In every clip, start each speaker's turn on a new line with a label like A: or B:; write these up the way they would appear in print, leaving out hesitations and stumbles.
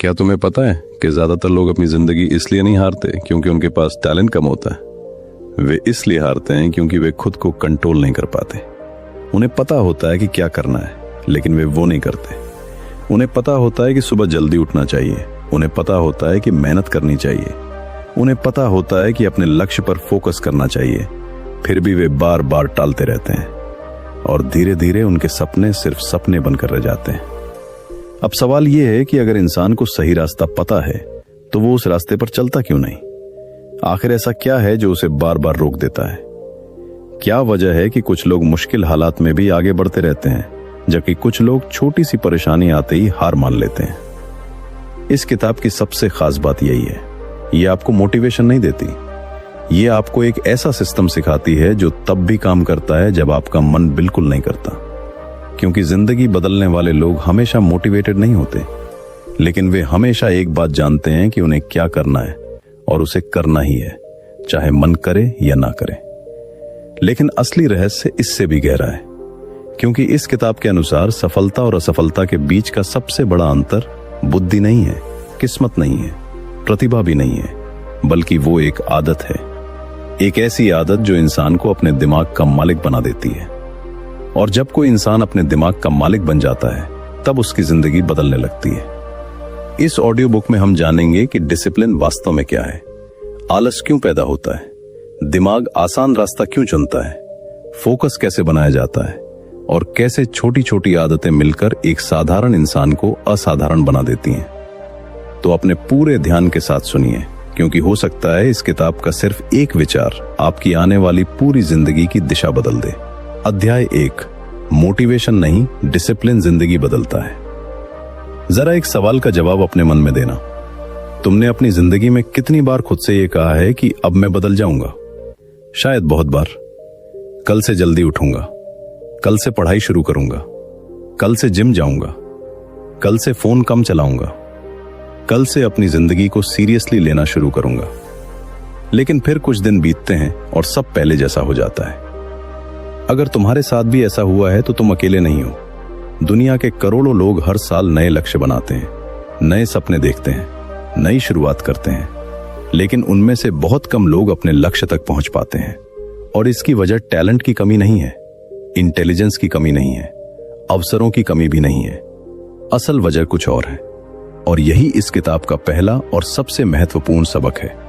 A: क्या तुम्हें पता है कि ज्यादातर लोग अपनी जिंदगी इसलिए नहीं हारते क्योंकि उनके पास टैलेंट कम होता है। वे इसलिए हारते हैं क्योंकि वे खुद को कंट्रोल नहीं कर पाते। उन्हें पता होता है कि क्या करना है, लेकिन वे वो नहीं करते। उन्हें पता होता है कि सुबह जल्दी उठना चाहिए, उन्हें पता होता है कि मेहनत करनी चाहिए, उन्हें पता होता है कि अपने लक्ष्य पर फोकस करना चाहिए, फिर भी वे बार बार टालते रहते हैं और धीरे धीरे उनके सपने सिर्फ सपने बनकर रह जाते हैं। अब सवाल यह है कि अगर इंसान को सही रास्ता पता है तो वो उस रास्ते पर चलता क्यों नहीं? आखिर ऐसा क्या है जो उसे बार बार रोक देता है? क्या वजह है कि कुछ लोग मुश्किल हालात में भी आगे बढ़ते रहते हैं, जबकि कुछ लोग छोटी सी परेशानी आते ही हार मान लेते हैं? इस किताब की सबसे खास बात यही है, ये आपको मोटिवेशन नहीं देती, ये आपको एक ऐसा सिस्टम सिखाती है जो तब भी काम करता है जब आपका मन बिल्कुल नहीं करता। क्योंकि जिंदगी बदलने वाले लोग हमेशा मोटिवेटेड नहीं होते, लेकिन वे हमेशा एक बात जानते हैं कि उन्हें क्या करना है और उसे करना ही है, चाहे मन करे या ना करे। लेकिन असली रहस्य इससे भी गहरा है, क्योंकि इस किताब के अनुसार सफलता और असफलता के बीच का सबसे बड़ा अंतर बुद्धि नहीं है, किस्मत नहीं है, प्रतिभा भी नहीं है, बल्कि वो एक आदत है। एक ऐसी आदत जो इंसान को अपने दिमाग का मालिक बना देती है। और जब कोई इंसान अपने दिमाग का मालिक बन जाता है, तब उसकी जिंदगी बदलने लगती है। इस ऑडियो बुक में हम जानेंगे कि डिसिप्लिन वास्तव में क्या है, आलस क्यों पैदा होता है, दिमाग आसान रास्ता क्यों चुनता है, फोकस कैसे बनाया जाता है और कैसे छोटी छोटी आदतें मिलकर एक साधारण इंसान को असाधारण बना देती हैं। तो अपने पूरे ध्यान के साथ सुनिए, क्योंकि हो सकता है इस किताब का सिर्फ एक विचार आपकी आने वाली पूरी जिंदगी की दिशा बदल दे। अध्याय 1, मोटिवेशन नहीं, डिसिप्लिन जिंदगी बदलता है। जरा एक सवाल का जवाब अपने मन में देना। तुमने अपनी जिंदगी में कितनी बार खुद से यह कहा है कि अब मैं बदल जाऊंगा? शायद बहुत बार। कल से जल्दी उठूंगा, कल से पढ़ाई शुरू करूंगा, कल से जिम जाऊंगा, कल से फोन कम चलाऊंगा, कल से अपनी जिंदगी को सीरियसली लेना शुरू करूंगा। लेकिन फिर कुछ दिन बीतते हैं और सब पहले जैसा हो जाता है। अगर तुम्हारे साथ भी ऐसा हुआ है तो तुम अकेले नहीं हो। दुनिया के करोड़ों लोग हर साल नए लक्ष्य बनाते हैं, नए सपने देखते हैं, नई शुरुआत करते हैं, लेकिन उनमें से बहुत कम लोग अपने लक्ष्य तक पहुंच पाते हैं। और इसकी वजह टैलेंट की कमी नहीं है, इंटेलिजेंस की कमी नहीं है, अवसरों की कमी भी नहीं है। असल वजह कुछ और है, और यही इस किताब का पहला और सबसे महत्वपूर्ण सबक है।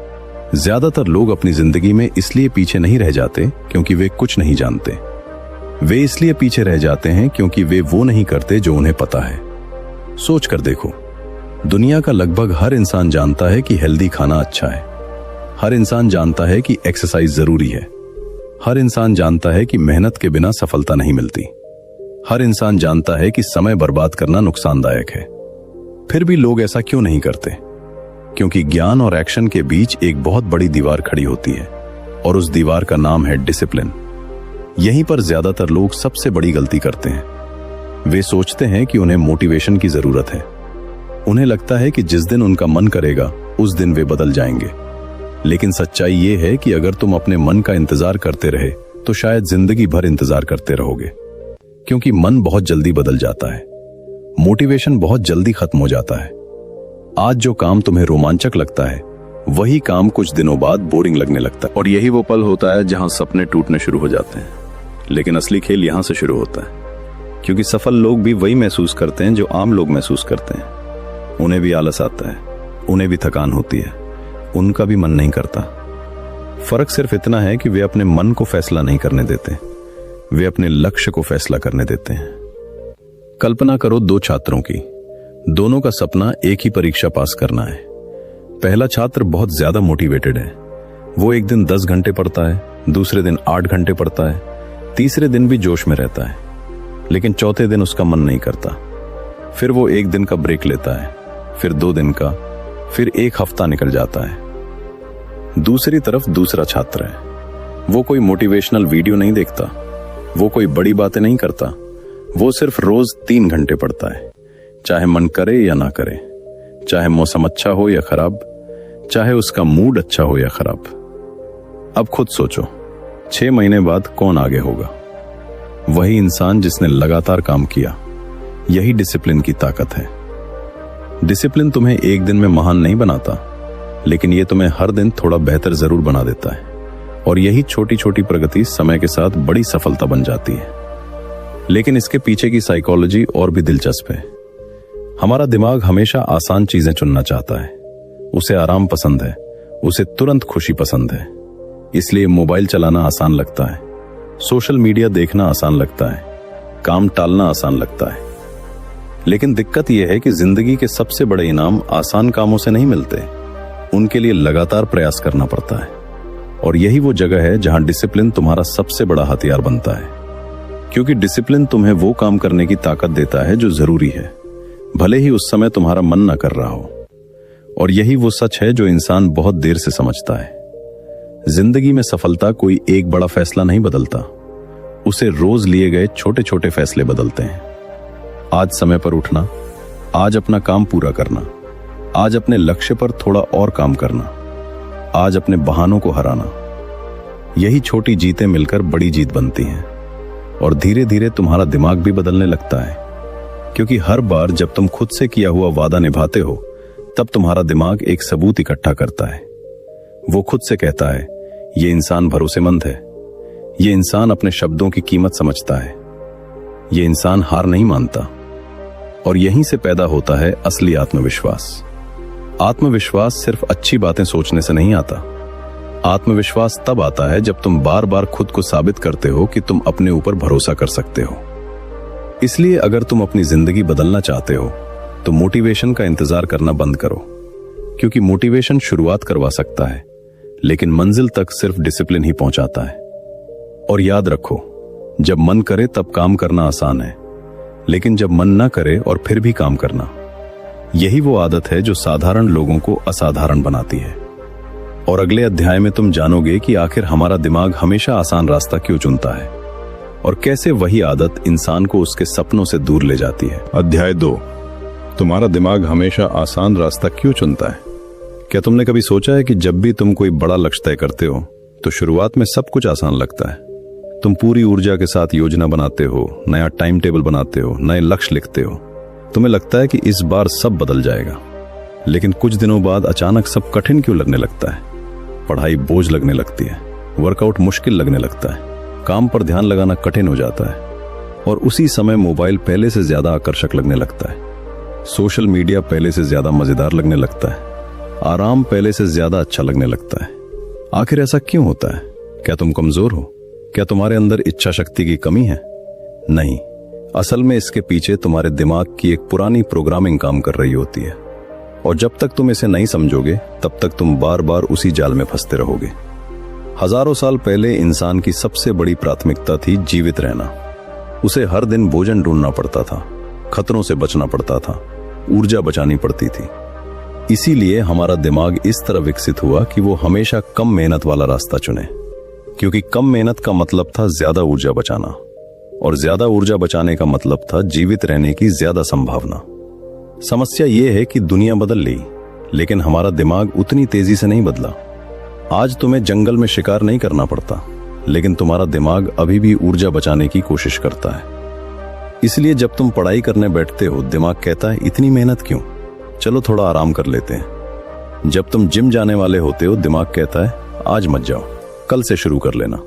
A: ज्यादातर लोग अपनी जिंदगी में इसलिए पीछे नहीं रह जाते क्योंकि वे कुछ नहीं जानते, वे इसलिए पीछे रह जाते हैं क्योंकि वे वो नहीं करते जो उन्हें पता है। सोच कर देखो, दुनिया का लगभग हर इंसान जानता है कि हेल्दी खाना अच्छा है, हर इंसान जानता है कि एक्सरसाइज जरूरी है, हर इंसान जानता है कि मेहनत के बिना सफलता नहीं मिलती, हर इंसान जानता है कि समय बर्बाद करना नुकसानदायक है। फिर भी लोग ऐसा क्यों नहीं करते? क्योंकि ज्ञान और एक्शन के बीच एक बहुत बड़ी दीवार खड़ी होती है, और उस दीवार का नाम है डिसिप्लिन। यहीं पर ज्यादातर लोग सबसे बड़ी गलती करते हैं। वे सोचते हैं कि उन्हें मोटिवेशन की जरूरत है। उन्हें लगता है कि जिस दिन उनका मन करेगा उस दिन वे बदल जाएंगे। लेकिन सच्चाई ये है कि अगर तुम अपने मन का इंतजार करते रहे तो शायद जिंदगी भर इंतजार करते रहोगे, क्योंकि मन बहुत जल्दी बदल जाता है, मोटिवेशन बहुत जल्दी खत्म हो जाता है। आज जो काम तुम्हें रोमांचक लगता है, वही काम कुछ दिनों बाद बोरिंग लगने लगता है। और यही वो पल होता है जहां सपने टूटने शुरू हो जाते हैं। लेकिन असली खेल यहां से शुरू होता है, क्योंकि सफल लोग भी वही महसूस करते हैं जो आम लोग महसूस करते हैं। उन्हें भी आलस आता है, उन्हें भी थकान होती है, उनका भी मन नहीं करता। फर्क सिर्फ इतना है कि वे अपने मन को फैसला नहीं करने देते, वे अपने लक्ष्य को फैसला करने देते हैं। कल्पना करो 2 छात्रों की, दोनों का सपना एक ही परीक्षा पास करना है। पहला छात्र बहुत ज्यादा मोटिवेटेड है, वो एक दिन 10 घंटे पढ़ता है, दूसरे दिन 8 घंटे पढ़ता है, तीसरे दिन भी जोश में रहता है, लेकिन चौथे दिन उसका मन नहीं करता। फिर वो 1 दिन का ब्रेक लेता है, फिर 2 दिन का, फिर 1 हफ्ता निकल जाता है। दूसरी तरफ दूसरा छात्र है, वो कोई मोटिवेशनल वीडियो नहीं देखता, वो कोई बड़ी बातें नहीं करता, वो सिर्फ रोज 3 घंटे पढ़ता है, चाहे मन करे या ना करे, चाहे मौसम अच्छा हो या खराब, चाहे उसका मूड अच्छा हो या खराब। अब खुद सोचो, 6 महीने बाद कौन आगे होगा? वही इंसान जिसने लगातार काम किया। यही डिसिप्लिन की ताकत है। डिसिप्लिन तुम्हें एक दिन में महान नहीं बनाता, लेकिन ये तुम्हें हर दिन थोड़ा बेहतर जरूर बना देता है। और यही छोटी छोटी प्रगति समय के साथ बड़ी सफलता बन जाती है। लेकिन इसके पीछे की साइकोलॉजी और भी दिलचस्प है। हमारा दिमाग हमेशा आसान चीजें चुनना चाहता है। उसे आराम पसंद है, उसे तुरंत खुशी पसंद है। इसलिए मोबाइल चलाना आसान लगता है, सोशल मीडिया देखना आसान लगता है, काम टालना आसान लगता है। लेकिन दिक्कत यह है कि जिंदगी के सबसे बड़े इनाम आसान कामों से नहीं मिलते, उनके लिए लगातार प्रयास करना पड़ता है। और यही वो जगह है जहां डिसिप्लिन तुम्हारा सबसे बड़ा हथियार बनता है, क्योंकि डिसिप्लिन तुम्हें वो काम करने की ताकत देता है जो जरूरी है, भले ही उस समय तुम्हारा मन ना कर रहा हो। और यही वो सच है जो इंसान बहुत देर से समझता है। जिंदगी में सफलता कोई एक बड़ा फैसला नहीं बदलता, उसे रोज लिए गए छोटे छोटे फैसले बदलते हैं। आज समय पर उठना, आज अपना काम पूरा करना, आज अपने लक्ष्य पर थोड़ा और काम करना, आज अपने बहानों को हराना। यही छोटी जीतें मिलकर बड़ी जीत बनती हैं। और धीरे धीरे तुम्हारा दिमाग भी बदलने लगता है, क्योंकि हर बार जब तुम खुद से किया हुआ वादा निभाते हो, तब तुम्हारा दिमाग एक सबूत इकट्ठा करता है। वो खुद से कहता है, ये इंसान भरोसेमंद है, ये इंसान अपने शब्दों की कीमत समझता है, ये इंसान हार नहीं मानता। और यहीं से पैदा होता है असली आत्मविश्वास। आत्मविश्वास सिर्फ अच्छी बातें सोचने से नहीं आता। आत्मविश्वास तब आता है जब तुम बार बार खुद को साबित करते हो कि तुम अपने ऊपर भरोसा कर सकते हो। इसलिए अगर तुम अपनी जिंदगी बदलना चाहते हो तो मोटिवेशन का इंतजार करना बंद करो, क्योंकि मोटिवेशन शुरुआत करवा सकता है, लेकिन मंजिल तक सिर्फ डिसिप्लिन ही पहुंचाता है। और याद रखो, जब मन करे तब काम करना आसान है, लेकिन जब मन ना करे और फिर भी काम करना, यही वो आदत है जो साधारण लोगों को असाधारण बनाती है। और अगले अध्याय में तुम जानोगे कि आखिर हमारा दिमाग हमेशा आसान रास्ता क्यों चुनता है और कैसे वही आदत इंसान को उसके सपनों से दूर ले जाती है। अध्याय 2, तुम्हारा दिमाग हमेशा आसान रास्ता क्यों चुनता है। क्या तुमने कभी सोचा है कि जब भी तुम कोई बड़ा लक्ष्य तय करते हो तो शुरुआत में सब कुछ आसान लगता है। तुम पूरी ऊर्जा के साथ योजना बनाते हो, नया टाइम टेबल बनाते हो, नए लक्ष्य लिखते हो। तुम्हें लगता है कि इस बार सब बदल जाएगा, लेकिन कुछ दिनों बाद अचानक सब कठिन क्यों लगने लगता है। पढ़ाई बोझ लगने लगती है, वर्कआउट मुश्किल लगने लगता है, काम पर ध्यान लगाना कठिन हो जाता है। और उसी समय मोबाइल पहले से ज्यादा आकर्षक लगने लगता है, सोशल मीडिया पहले से ज्यादा मजेदार लगने लगता है, आराम पहले से ज्यादा अच्छा लगने लगता है। आखिर ऐसा क्यों होता है? क्या तुम कमजोर हो? क्या तुम्हारे अंदर इच्छा शक्ति की कमी है? नहीं, असल में इसके पीछे तुम्हारे दिमाग की एक पुरानी प्रोग्रामिंग काम कर रही होती है। और जब तक तुम इसे नहीं समझोगे तब तक तुम बार बार उसी जाल में फंसते रहोगे। हजारों साल पहले इंसान की सबसे बड़ी प्राथमिकता थी जीवित रहना। उसे हर दिन भोजन ढूंढना पड़ता था, खतरों से बचना पड़ता था, ऊर्जा बचानी पड़ती थी। इसीलिए हमारा दिमाग इस तरह विकसित हुआ कि वो हमेशा कम मेहनत वाला रास्ता चुने, क्योंकि कम मेहनत का मतलब था ज्यादा ऊर्जा बचाना, और ज्यादा ऊर्जा बचाने का मतलब था जीवित रहने की ज्यादा संभावना। समस्या यह है कि दुनिया बदल ली, लेकिन हमारा दिमाग उतनी तेजी से नहीं बदला। आज तुम्हें जंगल में शिकार नहीं करना पड़ता, लेकिन तुम्हारा दिमाग अभी भी ऊर्जा बचाने की कोशिश करता है। इसलिए जब तुम पढ़ाई करने बैठते हो, दिमाग कहता है इतनी मेहनत क्यों, चलो थोड़ा आराम कर लेते हैं। जब तुम जिम जाने वाले होते हो, दिमाग कहता है आज मत जाओ, कल से शुरू कर लेना।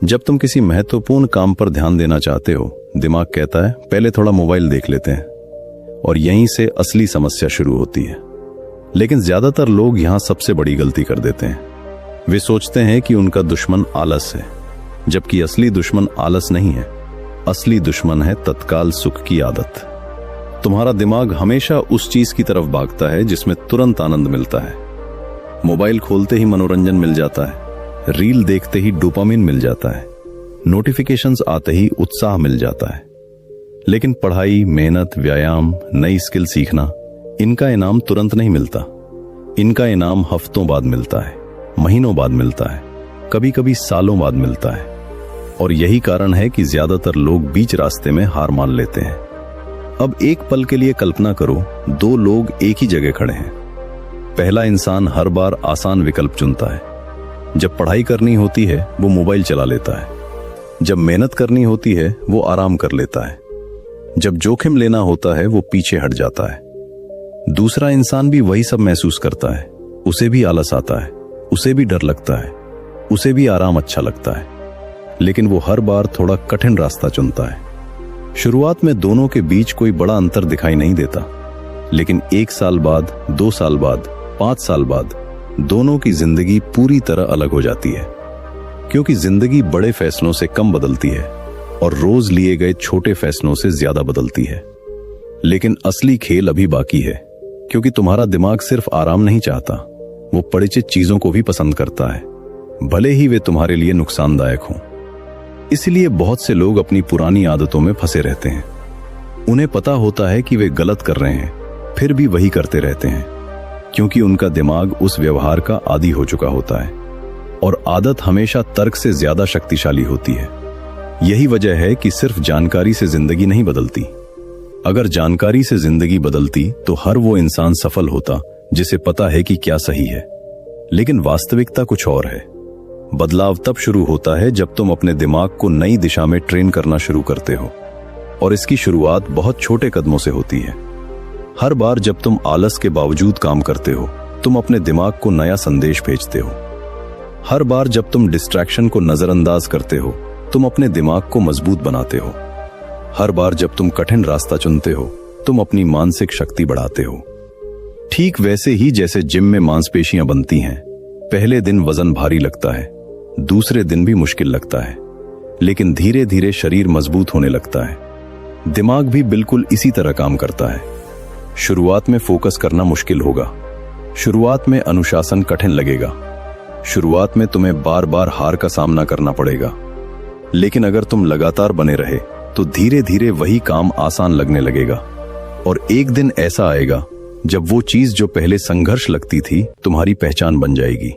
A: जब तुम किसी महत्वपूर्ण काम पर ध्यान देना चाहते हो, दिमाग कहता है पहले थोड़ा मोबाइल देख लेते हैं। और यहीं से असली समस्या शुरू होती है। लेकिन ज्यादातर लोग यहां सबसे बड़ी गलती कर देते हैं। वे सोचते हैं कि उनका दुश्मन आलस है, जबकि असली दुश्मन आलस नहीं है। असली दुश्मन है तत्काल सुख की आदत। तुम्हारा दिमाग हमेशा उस चीज की तरफ भागता है जिसमें तुरंत आनंद मिलता है। मोबाइल खोलते ही मनोरंजन मिल जाता है, रील देखते ही डोपामिन मिल जाता है, नोटिफिकेशंस आते ही उत्साह मिल जाता है। लेकिन पढ़ाई, मेहनत, व्यायाम, नई स्किल सीखना, इनका इनाम तुरंत नहीं मिलता। इनका इनाम हफ्तों बाद मिलता है, महीनों बाद मिलता है, कभी कभी सालों बाद मिलता है। और यही कारण है कि ज्यादातर लोग बीच रास्ते में हार मान लेते हैं। अब एक पल के लिए कल्पना करो, दो लोग एक ही जगह खड़े हैं। पहला इंसान हर बार आसान विकल्प चुनता है। जब पढ़ाई करनी होती है वो मोबाइल चला लेता है, जब मेहनत करनी होती है वो आराम कर लेता है, जब जोखिम लेना होता है वो पीछे हट जाता है। दूसरा इंसान भी वही सब महसूस करता है, उसे भी आलस आता है, उसे भी डर लगता है, उसे भी आराम अच्छा लगता है, लेकिन वो हर बार थोड़ा कठिन रास्ता चुनता है। शुरुआत में दोनों के बीच कोई बड़ा अंतर दिखाई नहीं देता, लेकिन 1 साल बाद, 2 साल बाद, 5 साल बाद दोनों की जिंदगी पूरी तरह अलग हो जाती है। क्योंकि जिंदगी बड़े फैसलों से कम बदलती है और रोज लिए गए छोटे फैसलों से ज्यादा बदलती है। लेकिन असली खेल अभी बाकी है, क्योंकि तुम्हारा दिमाग सिर्फ आराम नहीं चाहता, वो परिचित चीजों को भी पसंद करता है, भले ही वे तुम्हारे लिए नुकसानदायक हों। इसलिए बहुत से लोग अपनी पुरानी आदतों में फंसे रहते हैं। उन्हें पता होता है कि वे गलत कर रहे हैं, फिर भी वही करते रहते हैं, क्योंकि उनका दिमाग उस व्यवहार का आदी हो चुका होता है और आदत हमेशा तर्क से ज्यादा शक्तिशाली होती है। यही वजह है कि सिर्फ जानकारी से जिंदगी नहीं बदलती। अगर जानकारी से जिंदगी बदलती तो हर वो इंसान सफल होता जिसे पता है कि क्या सही है। लेकिन वास्तविकता कुछ और है। बदलाव तब शुरू होता है जब तुम अपने दिमाग को नई दिशा में ट्रेन करना शुरू करते हो, और इसकी शुरुआत बहुत छोटे कदमों से होती है। हर बार जब तुम आलस के बावजूद काम करते हो, तुम अपने दिमाग को नया संदेश भेजते हो। हर बार जब तुम डिस्ट्रैक्शन को नजरअंदाज करते हो, तुम अपने दिमाग को मजबूत बनाते हो। हर बार जब तुम कठिन रास्ता चुनते हो, तुम अपनी मानसिक शक्ति बढ़ाते हो। ठीक वैसे ही जैसे जिम में मांसपेशियां बनती हैं, पहले दिन वजन भारी लगता है, दूसरे दिन भी मुश्किल लगता है, लेकिन धीरे धीरे शरीर मजबूत होने लगता है। दिमाग भी बिल्कुल इसी तरह काम करता है। शुरुआत में फोकस करना मुश्किल होगा, शुरुआत में अनुशासन कठिन लगेगा, शुरुआत में तुम्हें बार बार हार का सामना करना पड़ेगा, लेकिन अगर तुम लगातार बने रहे तो धीरे धीरे वही काम आसान लगने लगेगा। और एक दिन ऐसा आएगा जब वो चीज जो पहले संघर्ष लगती थी तुम्हारी पहचान बन जाएगी।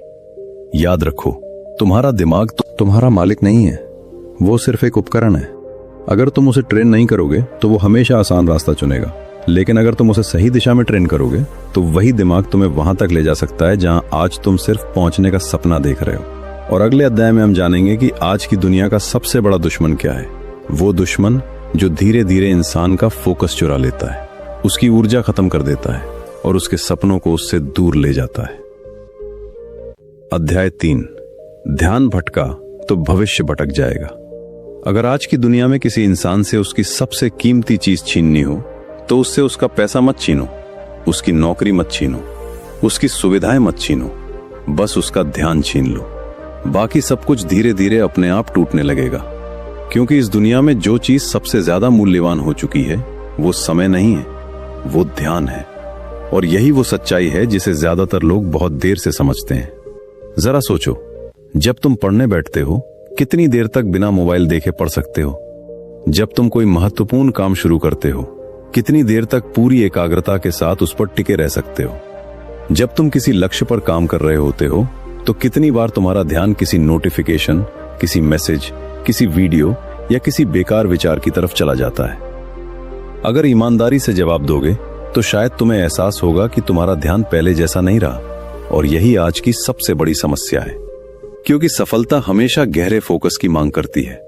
A: याद रखो, तुम्हारा दिमाग तुम्हारा मालिक नहीं है, वो सिर्फ एक उपकरण है। अगर तुम उसे ट्रेन नहीं करोगे तो वो हमेशा आसान रास्ता चुनेगा, लेकिन अगर तुम उसे सही दिशा में ट्रेन करोगे तो वही दिमाग तुम्हें वहां तक ले जा सकता है जहां आज तुम सिर्फ पहुंचने का सपना देख रहे हो। और अगले अध्याय में हम जानेंगे कि आज की दुनिया का सबसे बड़ा दुश्मन क्या है। वो दुश्मन जो धीरे धीरे इंसान का फोकस चुरा लेता है, उसकी ऊर्जा खत्म कर देता है और उसके सपनों को उससे दूर ले जाता है। अध्याय 3, ध्यान भटका तो भविष्य भटक जाएगा। अगर आज की दुनिया में किसी इंसान से उसकी सबसे कीमती चीज छीननी हो तो उससे उसका पैसा मत छीनो, उसकी नौकरी मत छीनो, उसकी सुविधाएं मत छीनो, बस उसका ध्यान छीन लो। बाकी सब कुछ धीरे धीरे अपने आप टूटने लगेगा, क्योंकि इस दुनिया में जो चीज सबसे ज्यादा मूल्यवान हो चुकी है वो समय नहीं है, वो ध्यान है। और यही वो सच्चाई है जिसे ज्यादातर लोग बहुत देर से समझते हैं। जरा सोचो, जब तुम पढ़ने बैठते हो कितनी देर तक बिना मोबाइल देखे पढ़ सकते हो? जब तुम कोई महत्वपूर्ण काम शुरू करते हो कितनी देर तक पूरी एकाग्रता के साथ उस पर टिके रह सकते हो? जब तुम किसी लक्ष्य पर काम कर रहे होते हो तो कितनी बार तुम्हारा ध्यान किसी नोटिफिकेशन, किसी मैसेज, किसी वीडियो या किसी बेकार विचार की तरफ चला जाता है? अगर ईमानदारी से जवाब दोगे तो शायद तुम्हें एहसास होगा कि तुम्हारा ध्यान पहले जैसा नहीं रहा। और यही आज की सबसे बड़ी समस्या है, क्योंकि सफलता हमेशा गहरे फोकस की मांग करती है।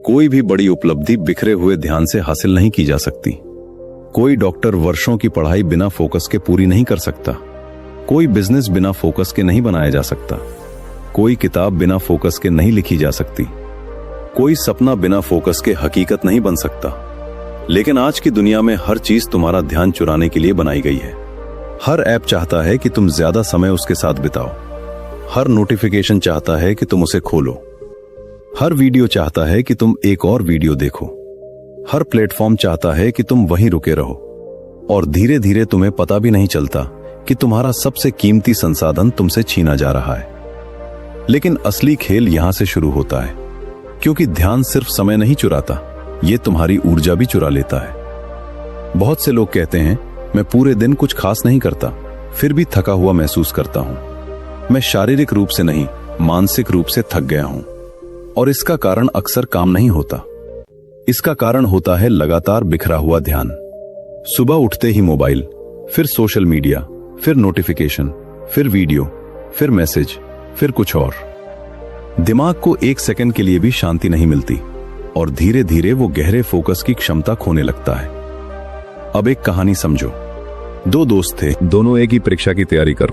A: कोई भी बड़ी उपलब्धि बिखरे हुए ध्यान से हासिल नहीं की जा सकती। कोई डॉक्टर वर्षों की पढ़ाई बिना फोकस के पूरी नहीं कर सकता। कोई बिजनेस बिना फोकस के नहीं बनाया जा सकता। कोई किताब बिना फोकस के नहीं लिखी जा सकती। कोई सपना बिना फोकस के हकीकत नहीं बन सकता। लेकिन आज की दुनिया में हर चीज तुम्हारा ध्यान चुराने के लिए बनाई गई है। हर ऐप चाहता है कि तुम ज्यादा समय उसके साथ बिताओ। हर नोटिफिकेशन चाहता है कि तुम उसे खोलो। हर वीडियो चाहता है कि तुम एक और वीडियो देखो। हर प्लेटफॉर्म चाहता है कि तुम वहीं रुके रहो। और धीरे धीरे तुम्हें पता भी नहीं चलता कि तुम्हारा सबसे कीमती संसाधन तुमसे छीना जा रहा है। लेकिन असली खेल यहां से शुरू होता है, क्योंकि ध्यान सिर्फ समय नहीं चुराता, ये तुम्हारी ऊर्जा भी चुरा लेता है। बहुत से लोग कहते हैं, मैं पूरे दिन कुछ खास नहीं करता, फिर भी थका हुआ महसूस करता हूं। मैं शारीरिक रूप से नहीं, मानसिक रूप से थक गया हूं। और इसका कारण अक्सर काम नहीं होता, इसका कारण होता है लगातार बिखरा हुआ ध्यान। सुबह उठते ही मोबाइल, फिर सोशल मीडिया, फिर नोटिफिकेशन, फिर वीडियो, फिर मैसेज, फिर कुछ और। दिमाग को एक सेकंड के लिए भी शांति नहीं मिलती और धीरे धीरे वो गहरे फोकस की क्षमता खोने लगता है। अब एक कहानी समझो। दो दोस्त थे, दोनों एक ही परीक्षा की तैयारी कर